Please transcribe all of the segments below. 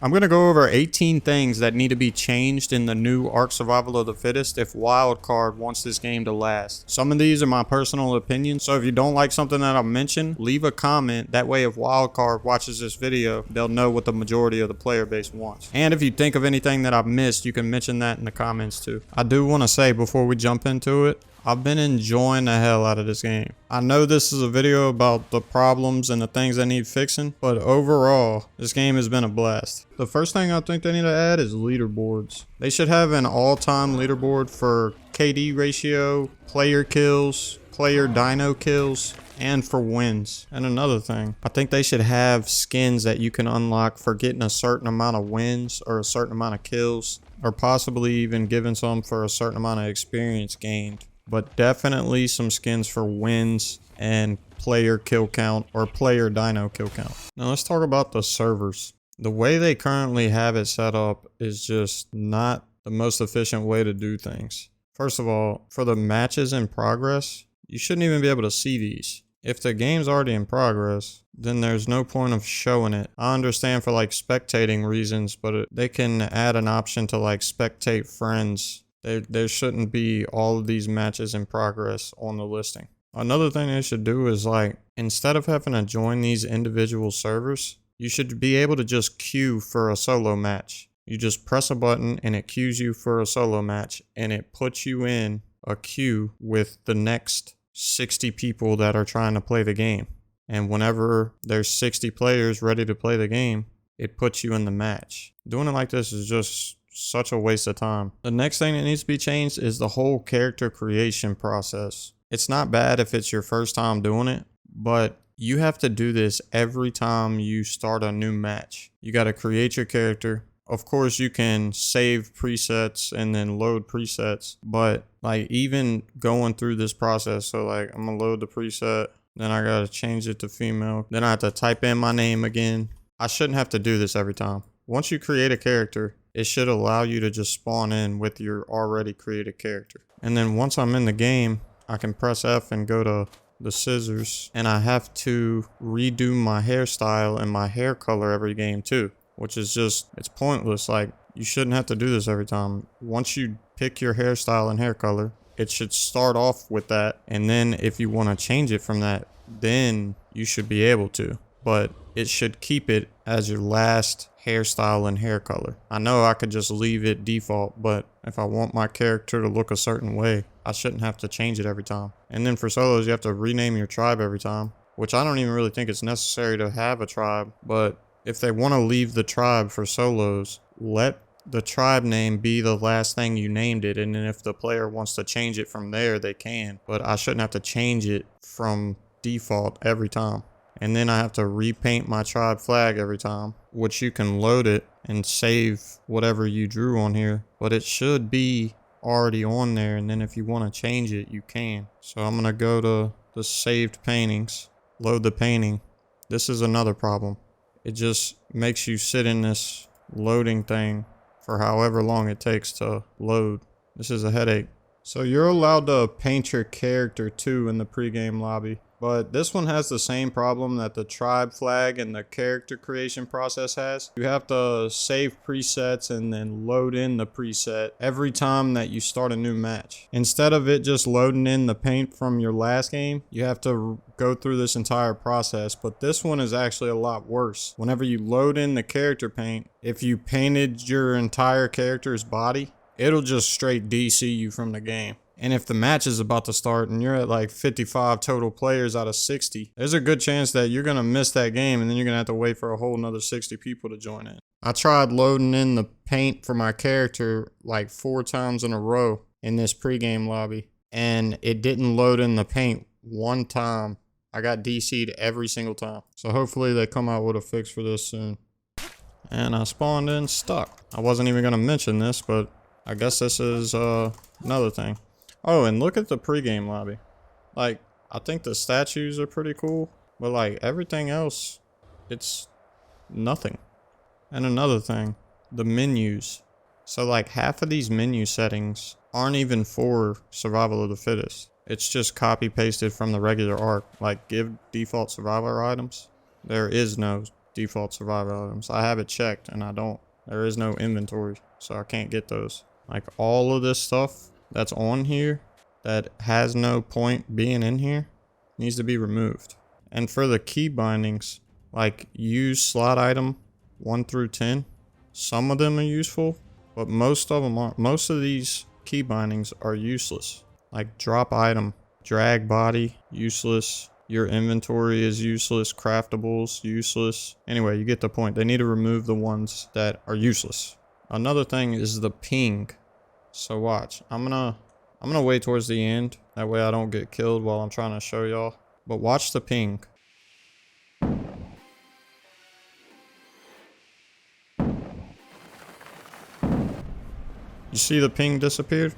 I'm going to go over 18 things that need to be changed in the new ARK Survival of the Fittest if Wildcard wants this game to last. Some of these are my personal opinions, so if you don't like something that I mentioned, leave a comment. That way if Wildcard watches this video, they'll know what the majority of the player base wants. And if you think of anything that I've missed, you can mention that in the comments too. I do want to say before we jump into it, I've been enjoying the hell out of this game. I know this is a video about the problems and the things that need fixing, but overall, this game has been a blast. The first thing I think they need to add is leaderboards. They should have an all-time leaderboard for KD ratio, player kills, player dino kills, and for wins. And another thing, I think they should have skins that you can unlock for getting a certain amount of wins or a certain amount of kills, or possibly even giving some for a certain amount of experience gained. But definitely some skins for wins and player kill count or player dino kill count. Now let's talk about the servers. The way they currently have it set up is just not the most efficient way to do things. First of all, for the matches in progress, you shouldn't even be able to see these. If the game's already in progress, then there's no point of showing it. I understand for like spectating reasons, but they can add an option to like spectate friends. There shouldn't be all of these matches in progress on the listing. Another thing they should do is like, instead of having to join these individual servers, you should be able to just queue for a solo match. You just press a button and it queues you for a solo match, and it puts you in a queue with the next 60 people that are trying to play the game. And whenever there's 60 players ready to play the game, it puts you in the match. Doing it like this is just such a waste of time. The next thing that needs to be changed is the whole character creation process. It's not bad if it's your first time doing it, but you have to do this every time you start a new match. You got to create your character. Of course, you can save presets and then load presets, but like even going through this process, so like I'm gonna load the preset, then I gotta change it to female, then I have to type in my name again. I shouldn't have to do this every time. Once you create a character, it should allow you to just spawn in with your already created character. And then once I'm in the game, I can press F and go to the scissors, and I have to redo my hairstyle and my hair color every game too, which is just, it's pointless. Like, you shouldn't have to do this every time. Once you pick your hairstyle and hair color, it should start off with that, and then if you want to change it from that, then you should be able to. But it should keep it as your last hairstyle and hair color. I know I could just leave it default, but if I want my character to look a certain way, I shouldn't have to change it every time. And then for solos, you have to rename your tribe every time, which I don't even really think it's necessary to have a tribe. But if they want to leave the tribe for solos, let the tribe name be the last thing you named it, and then if the player wants to change it from there, they can. But I shouldn't have to change it from default every time. And then I have to repaint my tribe flag every time, which you can load it and save whatever you drew on here, but it should be already on there. And then if you want to change it, you can. So I'm going to go to the saved paintings, load the painting. This is another problem. It just makes you sit in this loading thing for however long it takes to load. This is a headache. So you're allowed to paint your character too in the pregame lobby. But this one has the same problem that the tribe flag and the character creation process has. You have to save presets and then load in the preset every time that you start a new match. Instead of it just loading in the paint from your last game, you have to go through this entire process. But this one is actually a lot worse. Whenever you load in the character paint, if you painted your entire character's body, it'll just straight DC you from the game. And if the match is about to start and you're at like 55 total players out of 60, there's a good chance that you're going to miss that game, and then you're going to have to wait for a whole nother 60 people to join in. I tried loading in the paint for my character like 4 times in a row in this pregame lobby, and it didn't load in the paint one time. I got DC'd every single time. So hopefully they come out with a fix for this soon. And I spawned in stuck. I wasn't even going to mention this, but I guess this is another thing. Oh, and look at the pregame lobby. Like, I think the statues are pretty cool, but like everything else, it's nothing. And another thing, the menus. So like half of these menu settings aren't even for survival of the fittest. It's just copy pasted from the regular ARK. Like, give default survivor items. There is no default survival items. I have it checked and I don't. There is no inventory, so I can't get those. Like all of this stuff that's on here that has no point being in here needs to be removed. And for the key bindings, like use slot item 1 through 10, some of them are useful, but most of them aren't. Most of these key bindings are useless. Like drop item, drag body, useless. Your inventory is useless. Craftables, useless. Anyway, you get the point. They need to remove the ones that are useless. Another thing is the ping. So watch. I'm gonna wait towards the end. That way I don't get killed while I'm trying to show y'all. But watch the ping. You see the ping disappeared?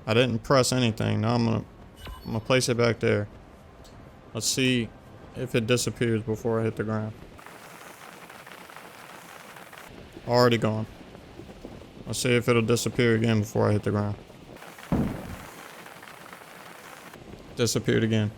I didn't press anything. Now I'm gonna place it back there. Let's see if it disappears before I hit the ground. Already gone. Let's see if it'll disappear again before I hit the ground. Disappeared again.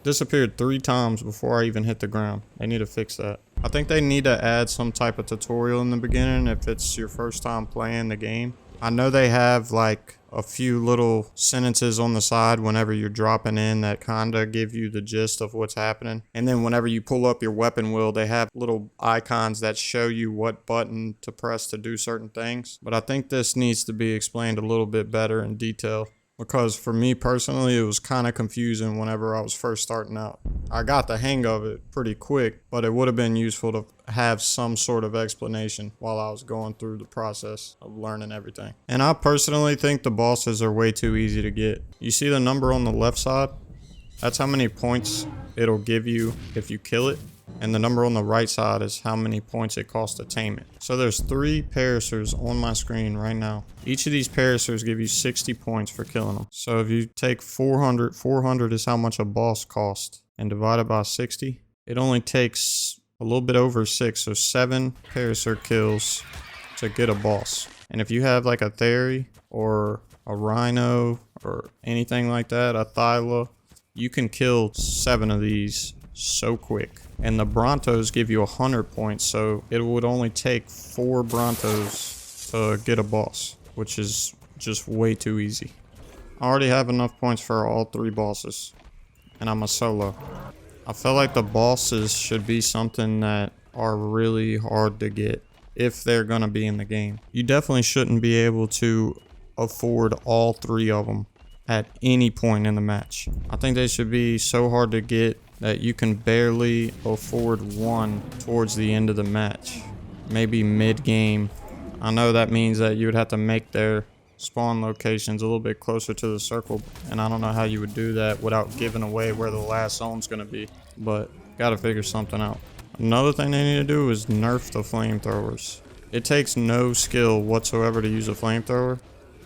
Disappeared 3 times before I even hit the ground. They need to fix that. I think they need to add some type of tutorial in the beginning if it's your first time playing the game. I know they have like a few little sentences on the side whenever you're dropping in that kind of give you the gist of what's happening. And then whenever you pull up your weapon wheel, they have little icons that show you what button to press to do certain things. But I think this needs to be explained a little bit better in detail. Because for me personally, it was kind of confusing whenever I was first starting out. I got the hang of it pretty quick, but it would have been useful to have some sort of explanation while I was going through the process of learning everything. And I personally think the bosses are way too easy to get. You see the number on the left side? That's how many points it'll give you if you kill it. And the number on the right side is how many points it costs to tame it. So there's 3 paracers on my screen right now. Each of these paracers give you 60 points for killing them. So if you take 400 is how much a boss costs, and divide it by 60, it only takes a little bit over 6, so 7 paracer kills to get a boss. And if you have like a Theory or a Rhino or anything like that, a Thyla, you can kill 7 of these so quick. And the Brontos give you 100 points, so it would only take 4 Brontos to get a boss, which is just way too easy. I already have enough points for all 3 bosses, and I'm a solo. I feel like the bosses should be something that are really hard to get if they're gonna be in the game. You definitely shouldn't be able to afford all 3 of them at any point in the match. I think they should be so hard to get that you can barely afford one towards the end of the match. Maybe mid-game. I know that means that you would have to make their spawn locations a little bit closer to the circle, and I don't know how you would do that without giving away where the last zone's gonna be, but gotta figure something out. Another thing they need to do is nerf the flamethrowers. It takes no skill whatsoever to use a flamethrower,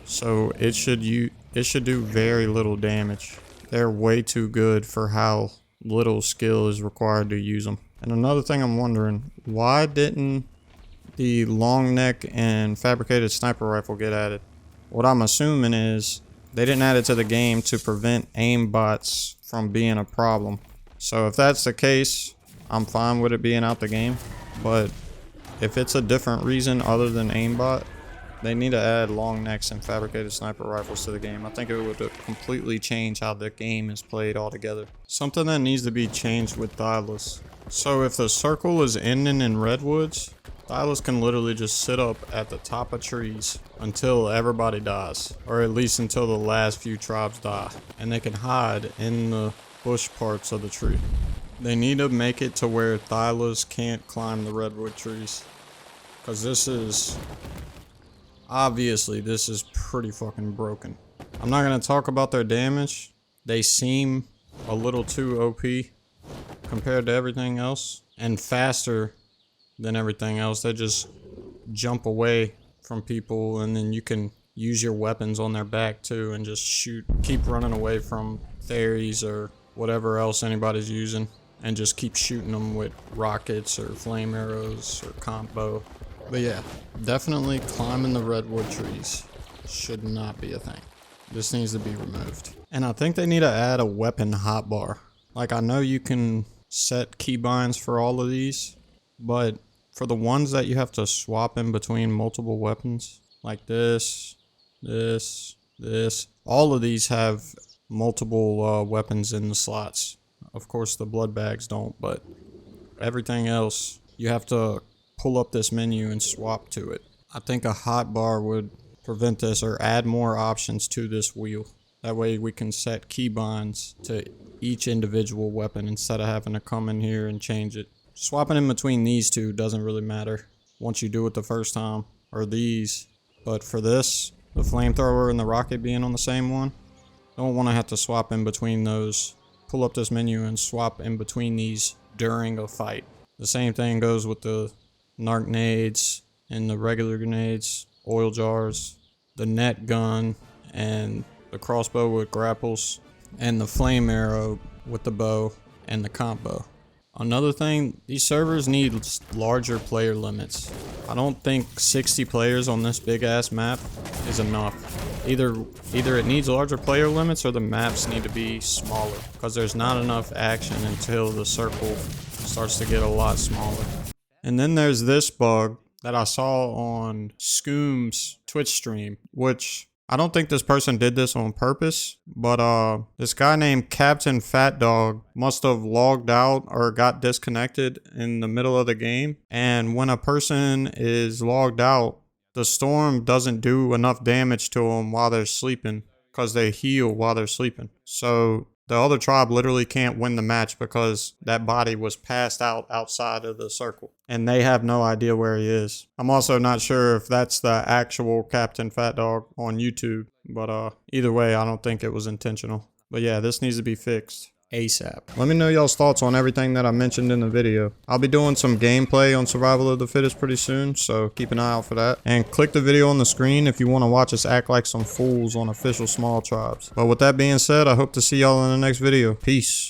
so it should do very little damage. They're way too good for how little skill is required to use them. And another thing I'm wondering, why didn't the long neck and fabricated sniper rifle get added? What I'm assuming is they didn't add it to the game to prevent aimbots from being a problem. So if that's the case, I'm fine with it being out the game. But if it's a different reason other than aimbot, they need to add long necks and fabricated sniper rifles to the game. I think it would completely change how the game is played altogether. Something that needs to be changed with Thylas. So if the circle is ending in redwoods, Thylas can literally just sit up at the top of trees until everybody dies. Or at least until the last few tribes die. And they can hide in the bush parts of the tree. They need to make it to where Thylas can't climb the redwood trees. Because this is... obviously, this is pretty fucking broken. I'm not going to talk about their damage. They seem a little too OP compared to everything else. And faster than everything else. They just jump away from people, and then you can use your weapons on their back too and just shoot. Keep running away from Theories or whatever else anybody's using, and just keep shooting them with rockets or flame arrows or combo. But yeah, definitely climbing the redwood trees should not be a thing. This needs to be removed. And I think they need to add a weapon hotbar. Like, I know you can set keybinds for all of these, But for the ones that you have to swap in between multiple weapons, like this, all of these have multiple weapons in the slots. Of course, the blood bags don't, but everything else, you have to pull up this menu and swap to it. I think a hotbar would prevent this or add more options to this wheel. That way we can set keybinds to each individual weapon instead of having to come in here and change it. Swapping in between these two doesn't really matter once you do it the first time, or these. But for this, the flamethrower and the rocket being on the same one, don't want to have to swap in between those. Pull up this menu and swap in between these during a fight. The same thing goes with the narc nades and the regular grenades, oil jars, the net gun, and the crossbow with grapples, and the flame arrow with the bow and the combo. Another thing, these servers need larger player limits. I don't think 60 players on this big ass map is enough. Either it needs larger player limits or the maps need to be smaller, because there's not enough action until the circle starts to get a lot smaller. And then there's this bug that I saw on Scoom's Twitch stream, which I don't think this person did this on purpose, but this guy named Captain Fat Dog must have logged out or got disconnected in the middle of the game. And when a person is logged out, the storm doesn't do enough damage to them while they're sleeping, because they heal while they're sleeping. So the other tribe literally can't win the match because that body was passed out outside of the circle, and they have no idea where he is. I'm also not sure if that's the actual Captain Fat Dog on YouTube, but either way, I don't think it was intentional. But yeah, this needs to be fixed ASAP. Let me know y'all's thoughts on everything that I mentioned in the video. I'll be doing some gameplay on Survival of the Fittest pretty soon, so keep an eye out for that. And click the video on the screen if you want to watch us act like some fools on official small tribes. But with that being said, I hope to see y'all in the next video. Peace.